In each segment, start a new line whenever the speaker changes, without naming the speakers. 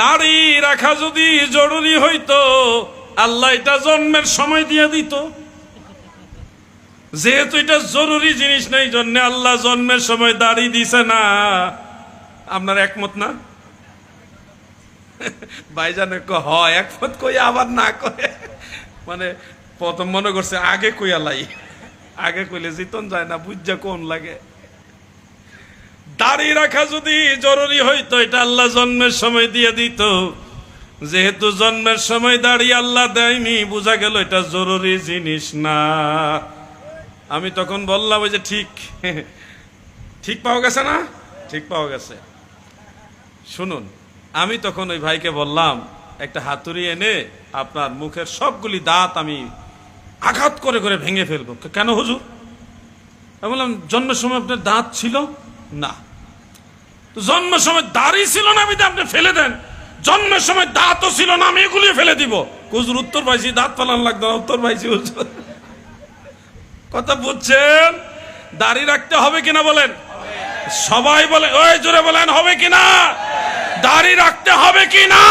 দাড়ি রাখা যদি জরুরি হইতো আল্লাহ এটা জন্মের সময় দিয়ে দিত। যেহেতু এটা জরুরি জিনিস নেই জন্য আল্লাহ জন্মের সময় দাড়ি দিছে না। আপনার একমত না? ভাইজানে হয় একমত কই আবার না কয়ে, মানে প্রথম মনে করছে আগে কইয়া লাই, আগে কইলে জিতন যায় না, বুঝা কোন লাগে। দাড়ি রাখা যদি জরুরি হইতো এটা আল্লাহ জন্মের সময় দিয়ে দিত। যেহেতু জন্মের সময় দাড়ি আল্লাহ দেয়নি, বোঝা গেল এটা জরুরি জিনিস না। আমি তখন বললাম ওই যে ঠিক ঠিক পাওয়া গেছে না, ঠিক পাওয়া গেছে। শুনুন, আমি তখন ওই ভাইকে বললাম একটা হাতুড়ি এনে আপনার মুখের সবগুলি দাঁত আমি আঘাত করে করে ভেঙে ফেলবো। কেন হুজুর? আমি বললাম জন্মের সময় আপনার দাঁত ছিল না, তো জন্মের সময় দাড়ি ছিল না আমি আপনি ফেলে দেন, জন্মের সময় দাঁতও ছিল না আমি এগুলি ফেলে দিব। হুজুর উত্তর পাইছি, দাঁত ফেলান লাগতো না, উত্তর পাইছি হুজুর। কথা বুঝছেন? দাড়ি রাখতে হবে কিনা বলেন? সবাই বলে, ওই জোরে বলেন হবে কিনা? দাড়ি রাখতে হবে কিনা?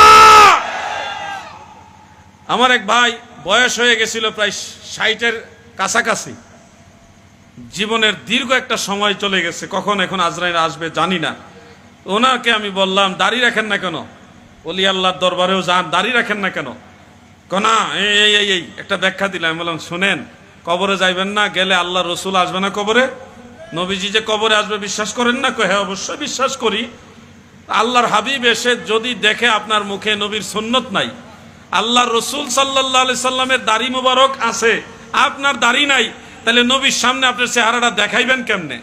আমার এক ভাই বয়স হয়ে গেছিল প্রায় 60-এর কাছাকাছি, জীবনের দীর্ঘ একটা সময় চলে গেছে, কখন এখন আজরাইল আসবে জানি না। ওনাকে আমি বললাম দাড়ি রাখেন না কেন? ওলি আল্লাহর দরবারেও যান, দাড়ি রাখেন না কেন? কনা এই একটা ব্যাখ্যা দিলাম। আমি বললাম শুনেন, কবরে যাইবেন না, গেলে আল্লাহ রসুল আসবে না কবরে? নবীজি যে কবরে আসবে বিশ্বাস করেন না? হ্যাঁ অবশ্যই বিশ্বাস করি। আল্লাহর হাবিব এসে যদি দেখে আপনার মুখে নবীর সুন্নত নাই, আল্লাহর রসুল সাল্লাল্লাহু আলাইহি সাল্লামের দাড়ি মুবারক আছে, আপনার দাড়ি নাই, তাহলে নবীর সামনে আপনার চেহারাটা দেখাইবেন কেমনে?